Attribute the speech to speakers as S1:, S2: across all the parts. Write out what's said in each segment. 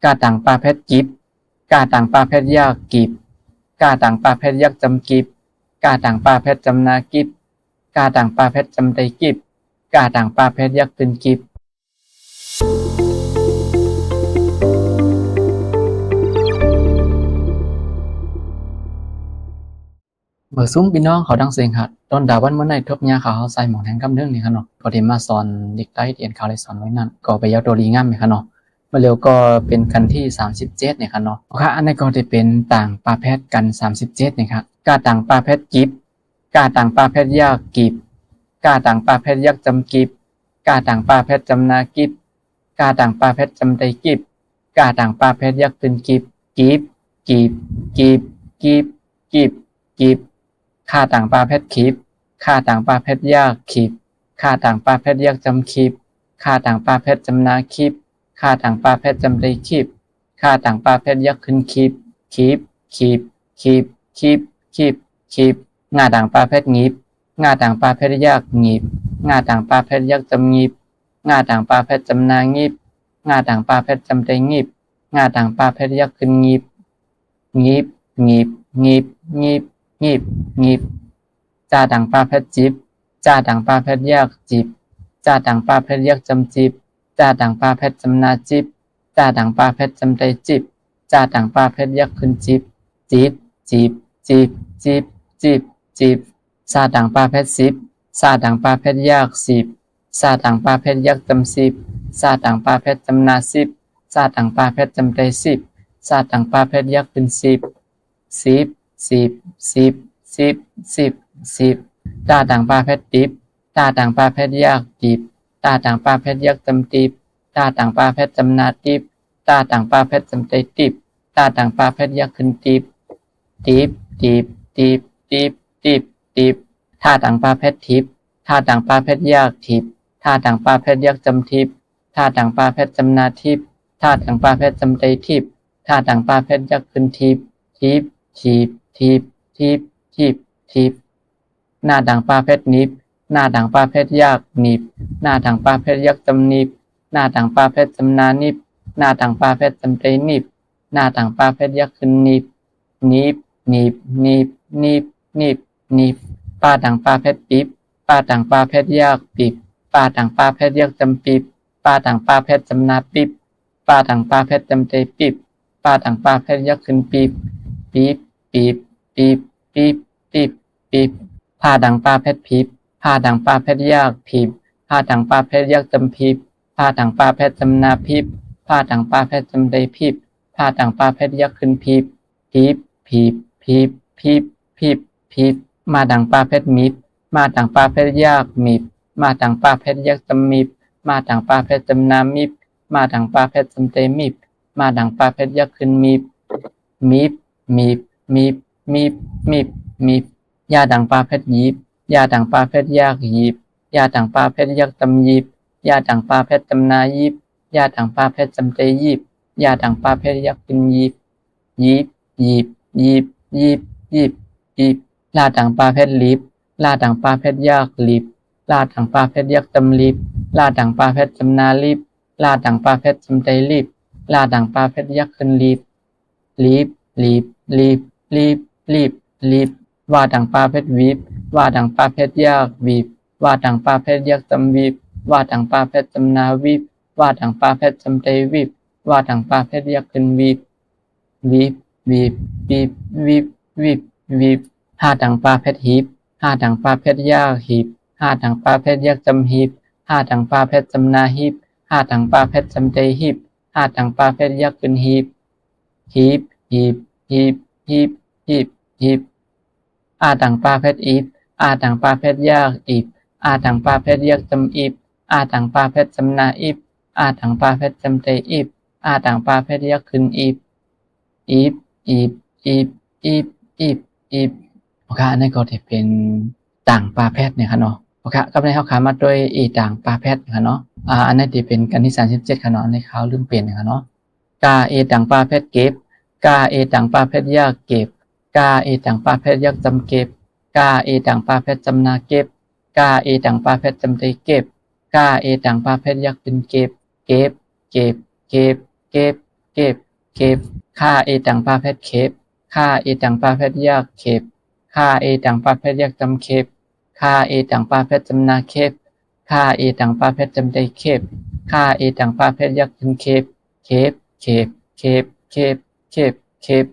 S1: กาต่างปาเพชรกิบกาต่างปาเพชรยากกิบกาต่างปาเพชรยักจำกิบกาต่างปาเพชรจำนากิบกาต่างปาเพชรจำไตกิบกาต่างปาเพชรยักเป็นกิบเมื่อซุ้มพี่น้องเขาดังเสียงหัดตอนดาวันเมื่อในทบยาเขาใส่หมอนแทงกำเนื่องนี่ค่ะเนาะก็ได้มาสอนเด็กใต้เรียนเขาเลยสอนไว้นั่นก็ไปยาวตัวดีงามเลยค่ะเนาะมาเร็วก็เป็นกันที่37เนี่ยค่ะเนาะค่ะอันนี้ก็จะเป็นต่างปาเพชรกัน37เนี่ยครับกาต่างปาเพชรกิบกาต่างปาเพชรยากกิบกาต่างปาเพชรยักจำกิบกาต่างปาเพชรจำนากิบกาต่างปาเพชรจำไตกิบกาต่างปาเพชรยักเป็นกิบกิบกิบกิบกิบกิบกิบค่าต่างปาเพชรขีบค่าต่างปาเพชรยากขีบค่าต่างปาเพชรยากจำขีบค่าต่างปาเพชรจำนาขีบค่าต่างปาเพชรจำไตขีบค่าต่างปาเพชรยากขึ้นขีบขีบขีบขีบขีบขีบขีบงาต่างปาเพชรงีบงาต่างปาเพชรยากงีบงาต่างปาเพชรยากจำงีบงาต่างปาเพชรจำนางีบงาต่างปาเพชรจำไตงีบงาต่างปาเพชรยากขึ้นงีบงีบงีบงีบงีบงีบงีบจ่าต่างปาเพชรจิบจ่าต่างปาเพชรยากจิบจ่าต่างปาเพชรยากจำจิบจ่าต่างปาเพชรจำนาจิบจ่าต่างปาเพชรจำไตจิบจ่าต่างปาเพชรยากขึ้นจิบจิบจิบจิบจิบจิบจิบซาต่างปาเพชรสิบซาต่างปาเพชรยากสิบซาต่างปาเพชรยากจำสิบซาต่างปาเพชรจำนาสิบซาต่างปาเพชรจำไตสิบซาต่างปาเพชรยากขึ้นสิบสิบสิบสิบสิบสิบสิบตาต่างปาเพชรติบตาต่างปาเพชรยากติบตาต่างปาเพชรยากจำติบตาต่างปาเพชรจำนาติบตาต่างปาเพชรจำไตติบตาต่างปาเพชรยากขึ้นติบติบติบติบติบติบติบท่าต่างปาเพชรทิบท่าต่างปาเพชรยากทิบท่าต่างปาเพชรยากจำทิบท่าต่างปาเพชรจำนาทิบท่าต่างปาเพชรจำไตทิบท่าต่างปาเพชรยากขึ้นทิบทิบทิบทิบทิบทิบทิบหน้าต่างปาเพชรนิบหน้าต่างปาเพชรยากนิบหน้าต่างปาเพชรยากจำนิบหน้าต่างปาเพชรจำนานิบหน้าต่างปาเพชรจำไตนิบหน้าต่างปาเพชรยากขึ้นนิบนิบนิบนิบนิบนิบนิบป้าต่างปาเพชรปิบป้าต่างปาเพชรยากปิบป้าต่างปาเพชรยากจำปิบป้าต่างปาเพชรจำนาปิบป้าต่างปาเพชรจำไตปิบป้าต่างปาเพชรยากขึ้นปิบปิบปิบปิบปิบปิบปิบผ้าต่างปาเพชรพิบผ้าต่างปาเพชรยากพิบผ้าต่างปาเพชรยากจำพิบผ้าต่างปาเพชรจำนาพิบผ้าต่างปาเพชรจำไตพิบผ้าต่างปาเพชรยากขึ้นพิบพิบพิบพิบพิบพิบพิบมาต่างปาเพชรมิบมาต่างปาเพชรยากมิบมาต่างปาเพชรยากจำมิบมาต่างปาเพชรจำนามิบมาต่างปาเพชรจำไตมิบมาต่างปาเพชรยากขึ้นมิบมิบมิบมิบมิบมิบมิบยาต่างปาเพชรยิบยาต่างปาเพชรยากยิบยาต่างปาเพชรยากจำยิบยาต่างปาเพชรจำนายิบยาต่างปาเพชรจำไตยิบยาต่างปาเพชรยากขึ้นยิบยิบยิบยิบยิบยิบยิบลาต่างปาเพชรลิบลาต่างปาเพชรยากลิบลาต่างปาเพชรยากจำลิบลาต่างปาเพชรจำนาลิบลาต่างปาเพชรจำไตลิบลาต่างปาเพชรยากขึ้นลิบลิบลิบลิบลิบลิบลิบว่าต่างปาเพชรวิบว่าต่างปาเพชรยากวิบว่าต่างปาเพชรยากจำวิบว่าต่างปาเพชรจำนาวิบว่าต่างปาเพชรจำไตวิบว่าต่างปาเพชรยากขึ้นวิบวิบวิบวิบวิบวิบวิบห้าต่างปาเพชรหิบห้าต่างปาเพชรยากหิบห้าต่างปาเพชรยากจำหิบห้าต่างปาเพชรจำนาหิบห้าต่างปาเพชรจำไตหิบห้าต่างปาเพชรยากขึ้นหิบหิบหิบหิบหิบหิบหิบอาต่างปาเพชรอิบอาต่างปาเพชรยากอิบอาต่างปาเพชรยากจำอิบอาต่างปาเพชรจำนาอิบอาต่างปาเพชรจำไตอิบอาต่างปาเพชรยากขึ้นอิบอิบอิบอิบอิบอิบอิบโอเคอันนี้ก็จะเป็นต่างปาเพชรเนี่ยค่ะเนาะโอเคก็ในเขาขามาด้วยอีต่างปาเพชรค่ะเนาะอันนี้จะเป็นกันที่37ค่ะเนาะในเขาลืมเปลี่ยนค่ะเนาะกาเอต่างปาเพชรเก็บกาเอต่างปาเพชรยากเก็บกาเอต่างปาเพชรยากจำเก็บกาเอต่างปาเพชรจำนาเก็บกาเอต่างปาเพชรจำไตเก็บกาเอต่างปาเพชรยากเป็นเก็บเก็บเก็บเก็บเก็บ เก็บเก็บค่าเอตังปาเพชรเก็บค่าเอตังปาเพชรยากเก็บค่าเอตังปาเพชรยากจำเก็บค่าเอตังปาเพชรจำนาเก็บค่าเอตังปาเพชรจำได้เก็บค่าเอตังปาเพชรยากจำเก็บเก็บเก็บเก็บเก็บเก็บเก็บ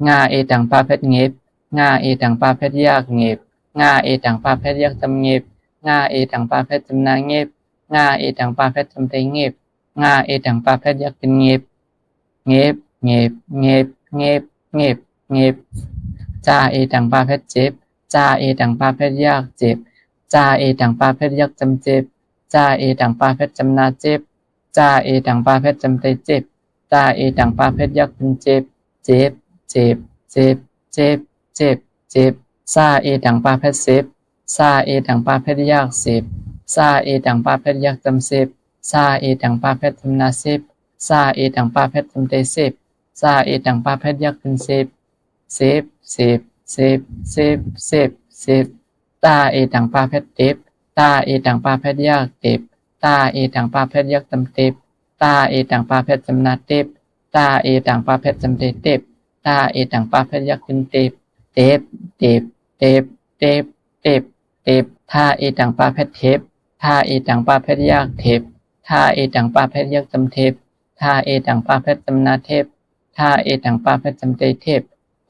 S1: งาเอตังปาเพชรเงียบงาเอตังปาเพชรยากเงียบงาเอตังปาเพชรยากจำเงียบงาเอตังปาเพชรจำนาเงียบงาเอตังปาเพชรจำได้เงียบงาเอตังปาเพชรยากเป็นเงียบเงียบเงียบเงียบเงียบเงียบเงียบจ่าเอตังปาเพชรเจ็บจ่าเอตังปาเพชรยากเจ็บจ่าเอตังปาเพชรยากจำเจ็บจ่าเอตังปาเพชรจำนาเจ็บจ่าเอตังปาเพชรจำได้เจ็บจ่าเอตังปาเพชรยากเป็นเจ็บเจ็บเจ็บเจ็บเจ็บเจ็บเจ็บซาเอตังปาเพชรเจ็บซาเอตังปาเพชรยากเจ็บซาเอตังปาเพชรยากจำเจ็บซาเอตังปาเพชรจำนาเจ็บซาเอตังปาเพชรจำได้เจ็บซาเอตังปาเพชรยากเป็นเจ็บเจ็บเจ็บเจ็บเจ็บเจ็บเจ็บตาเอตังปาเพชรเจ็บตาเอตังปาเพชรยากเจ็บตาเอตังปาเพชรยากจำเจ็บตาเอตังปาเพชรจำนาเจ็บตาเอตังปาเพชรจำได้เจ็บตาเอตังปาเพชรยากเป็นเจ็บเจ็บเจ็บเจ็บเจ็บเจ็บเจ็บท่าเอตังปาเพชรเทปท่าเอตังปาเพชรยากเทปท่าเอตังปาเพชรยากจำเทปท่าเอตังปาเพชรจำนาเทปท่าเอตังปาเพชรจำได้เทป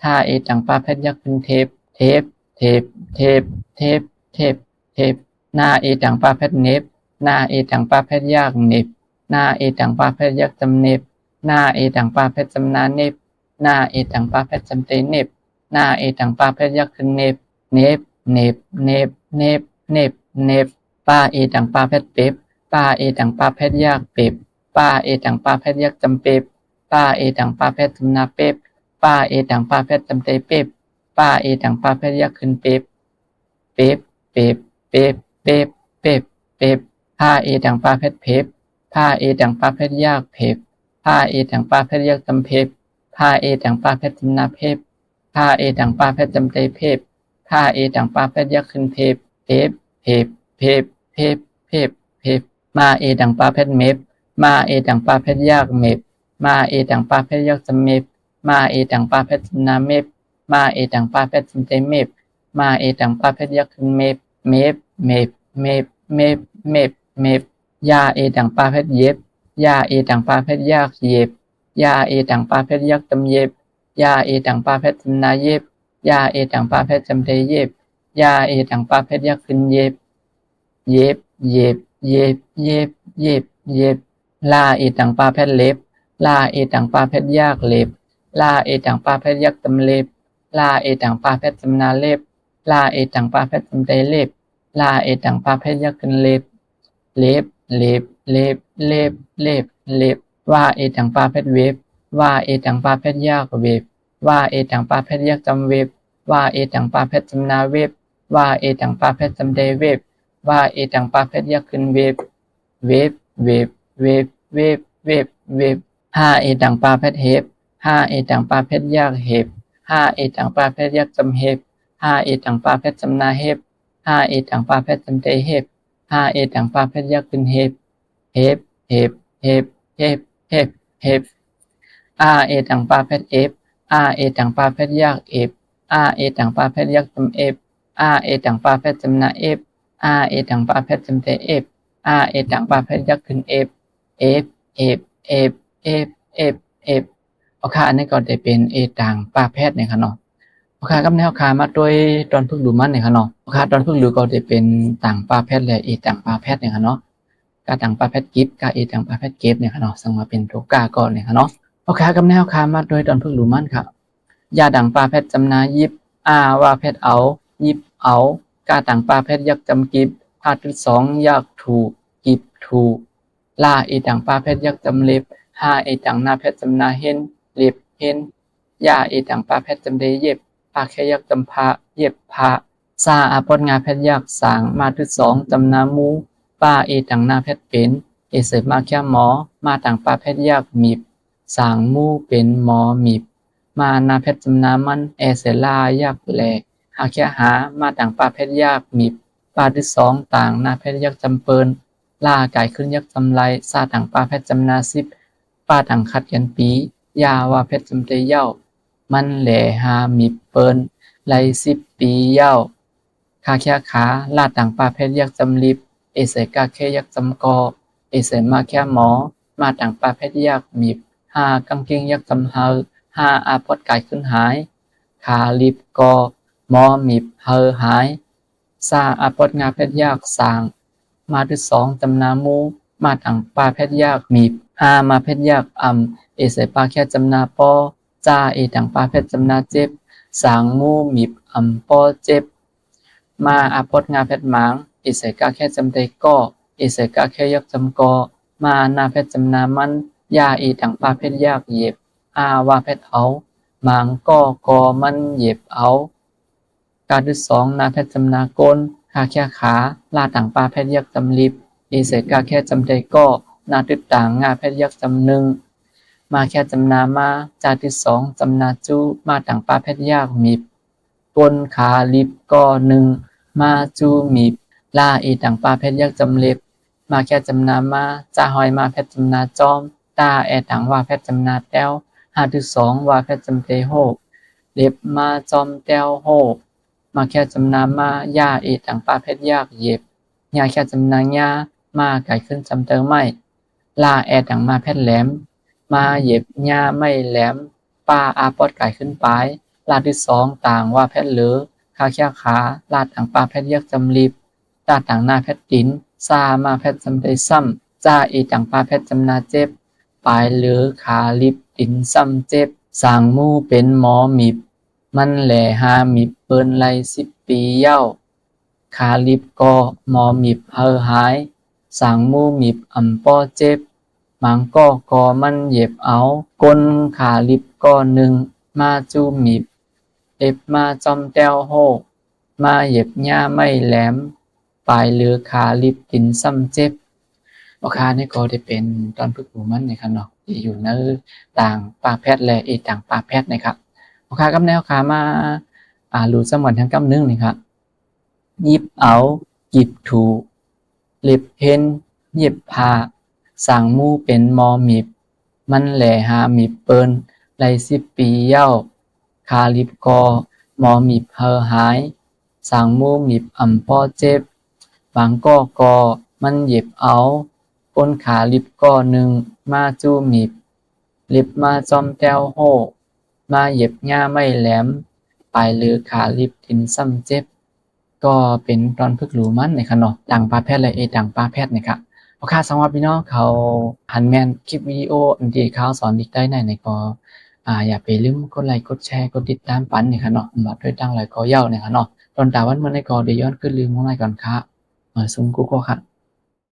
S1: ท่าเอตังปาเพชรยากเป็นเทปเทปเทปเทปเทปเทปเทปหน้าเอตังปาเพชรเน็บหน้าเอตังปาเพชรยากเน็บหน้าเอตังปาเพชรยากจำเน็บหน้าเอตังปาเพชรจำนาเน็บหน้าเอตังปาเพชรจำได้เน็บหน้าเอตังปาเพชรยากขึ้นเน็บเน็บเน็บเน็บเน็บเน็บเน็บป้าเอตังปาเพชรเป๊บป้าเอตังปาเพชรยากเป๊บป้าเอตังปาเพชรยากจำเป๊บป้าเอตังปาเพชรจำนาเป๊บป้าเอตังปาเพชรจำได้เป๊บป้าเอตังปาเพชรยากขึ้นเป๊บเป๊บเป๊บเป๊บเป๊บเป๊บเป๊บผ้าเอตังปาเพชรเพ็บผ้าเอตังปาเพชรยากเพ็บผ้าเอตังปาเพชรยากจำเพ็บผ้าเอตังปาเพชรจำนาเพ็บผ้าเอตังปาเพชรจำได้เพ็บผ้าเอตังปาเพชรยากขึ้นเพ็บเพ็บเพ็บเพ็บเพ็บเพ็บเพ็บมาเอตังปาเพชรเม็บมาเอตังปาเพชรยากเม็บมาเอตังปาเพชรยากจำเม็บมาเอตังปาเพชรจำนาเม็บมาเอตังปาเพชรจำได้เม็บมาเอตังปาเพชรยากขึ้นเม็บเม็บเม็บเม็บเม็บเม็บเม็บยาเอตังปาเพชรเย็บยาเอตังปาเพชรยากเย็บยาเอตังปาเพชรยากจำเย็บยาเอตังปาเพชรจำนาเย็บยาเอตังปาเพชรจำได้เย็บยาเอตังปาเพชรยากขึ้นเย็บเย็บเย็บเย็บเย็บเย็บเย็บลาเอตังปาเพชรเล็บลาเอตังปาเพชรยากเล็บลาเอตังปาเพชรยากจำเล็บลาเอตังปาเพชรจำนาเล็บลาเอตังปาเพชรจำได้เล็บลาเอตังปาเพชรยากขึ้นเล็บเล็บเล็บเล็บเล็บเล็บเล็บว่าเอตังปาเพชรเว็บว่าเอตังปาเพชรยากเว็บว่าเอตังปาเพชรยากจำเว็บว่าเอตังปาเพชรจำนาเว็บว่าเอตังปาเพชรจำได้เว็บว่าเอตังปาเพชรยากขึ้นเว็บเว็บเว็บเว็บเว็บเว็บเว็บห้าเอตังปาเพชรเฮ็บห้าเอตังปาเพชรยากเฮ็บห้าเอตังปาเพชรยากจำเฮ็บห้าเอตังปาเพชรจำนาเฮ็บห้าเอตังปาเพชรจำได้เฮ็บห้าเอตังปาเพชรยากขึ้นเฮ็บเฮ็บเฮ็บเฮ็บเฮ็บเฮ็บเฮ็บอาเอตังปาเพชรเอฟอาเอตังปาเพชรยากเอฟอาเอตังปาเพชรยากจำเอฟอาเอตังปาเพชรจำนาเอฟอาเอตังปาเพชรจำได้เอฟอาเอตังปาเพชรยากขึ้นเอฟเอฟเอฟเอฟเอฟเอฟเอฟเอาค่ะอันนี้ก็จะเป็นเอตังปาเพชรเนี่ยค่ะเนาะเอาค่ะกับแนวค่ะมาโดยตอนพึ่งดูมันเนี่ยค่ะเนาะเอาค่ะตอนพึ่งดูก็จะเป็นต่างปาเพชรและเอตังปาเพชรเนี่ยค่ะเนาะกาต่างปาเพชรกิฟกาเอตังปาเพชรเก็บเนี่ยค่ะเนาะซึ่งมาเป็นตัวกาก่อนเนี่ยค่ะเนาะโอเคกับแนวคามาโดยตอนพึ่งรู้มันครับยาดังปลาเพชรจำนายิบว่าเพชรเอายิบเอากาต่างปลาเพชรยักจำกิบพาที่สองยักถูกกิบถูกลาเอต่างปลาเพชรยักจำเล็บหาเอต่างนาเพชรจำนาเห็นเล็บเห็นยาเอต่างปลาเพชรจำได้เย็บปาแค่ยักจำพาเย็บพาซาอาปนงาเพชรยักสางมาที่สองจำนามูป้าเอต่างนาเพชรเป็นเอเสพมาแค่หมอมาต่างปลาเพชรยักมีบสางมู่เป็นหมอมีบมานาเพชรจำนามันเอเสลายากแหลหาแค่หามาต่างปลาเพชรยากมีบปลาที่สองต่างนาเพชรยักจำเปินล่าไก่ขึ้นยักจำไรซาต่างปลาเพชรจำนาสิบป้าต่างขัดยันปี ยาว่าเพชรจำเตยเย้ามันแหล่หามีเปิ้นไล10 ปีเย้าคาแค่ขาลาดต่างปาเพชรยักจำลิบเอเสกาเคยักจำกอเอเสมาแค่หมอมาต่างปาเพชรยักมีหากำเกงยักจำเฮาหาอาพอดกายขึ้นหายขาลิบกอหมอมีเฮอหายซาอาพอดงาเพชรยักสางมาที่2จำนามูมาต่างปาเพชรยักมีหามาเพชรยักเอเสปาแค่จำนาปอจ้าเอต่างปาเพชรจำนาเจ็บสางมูมีปอเจ็บมาอาพดงาเพชรหมางอิเสกาแค่จำเตก็อิเสกาแค่ยักจำกอมานาเพชรจำนามันยาอีต่างปาเพชรยากเย็บว่าเพชรเอาหมางก็กอมันเย็บเอาการที่2นาเพชรจำนาก้นคาแค่ขาลาต่างปาเพชรยักจำลิบอิเสกาแค่จำเตก็นาติดต่างงาเพชรยักจำหนึ่งมาแค่จำนามาจาที่2จำนาจูมาต่างปาเพชรยากมีก้นขาลิบก็หนึ่งมาจูมีลาอีต่างปาเพชรยักจำเล็บมาแค่จำนามาจาหอยมาเพชรจำนาจอมตาต่างว่าเพชรจำนาแต้ว5-2ว่าเพชรจำเตโฮเล็บมาจอมแต้วโฮมาแค่จำนามายาอีต่างปาเพชรยากเย็บยาแค่จำนายามาไก่ขึ้นจำเตอไม่ลาต่างมาเพชรแหลมมาเย็บยาไม่แหลมปาอาปอดไก่ขึ้นไปลาที่2ต่างว่าเพชรเหลือคาแค่ขาลาต่างปาเพชรยักจำลิบตาต่างหน้าเพชรดินซามาเพชรจำเตซ้ำจ้าอีต่างปาเพชรจำนาเจ็บปลายเหลือขาลิบดินซ้ำเจ็บสางมู่เป็นหมอมิบมันแหล่หามิบเปิ้นไล10 ปีเย้าขาลิบก็หมอมิบเฮอหายสางมู่มิบป้อเจ็บหมังก็มันเย็บเอาก้นขาลิบก็หนึ่งมาจูมิบเล็บมาจอมแต้วโฮมาเย็บหญ้าไม่แหลมปลายเหลือขาลิบดินซ้ำเจ็บโอคานี่ก็ได้เป็นตอนฝึกหูมันนะครับเนาะที่อยู่ในต่างปาแพทย์และต่างปาแพทย์นะครับโอคากับแนวขามารู้สมวนทางกำนึงนี่ครับยิบเอาหยิบถูเล็บเพ้นเย็บผ้าสางมู่เป็นมอมิบมันแหล่หามิบเปิ้นไล10 ปีเย้าคาลิบกอมอมิบเฮอหายสางมู่มิบป้อเจ็บบางก็มันเย็บเอาก้นขาลิบก็หนึ่งมาจูมิบเล็บมาจอมแต้วโฮมาเย็บหญ้าไม่แหลมปลายเหลือขาลิบดินซ้ำเจ็บก็เป็นตอนฝึกรู้มันนะครับเนาะต่างปาแพทย์และต่างปาแพทย์นะครับโอเคสำหรับพี่น้องเขาหันแมนคลิปวิดีโออันที่เขาสอนดิกได้ในก็อย่าไปลืมกดไลค์กดแชร์กดติดตามปันนะครับเนาะบัดด้วยตั้งไลค์ก็เย้านะครับเนาะตอนตาวันเมื่อในก็เดี๋ยวย้อนขึ้นลืมของไลค์ก่อนครับซุ่มกูก็ครับ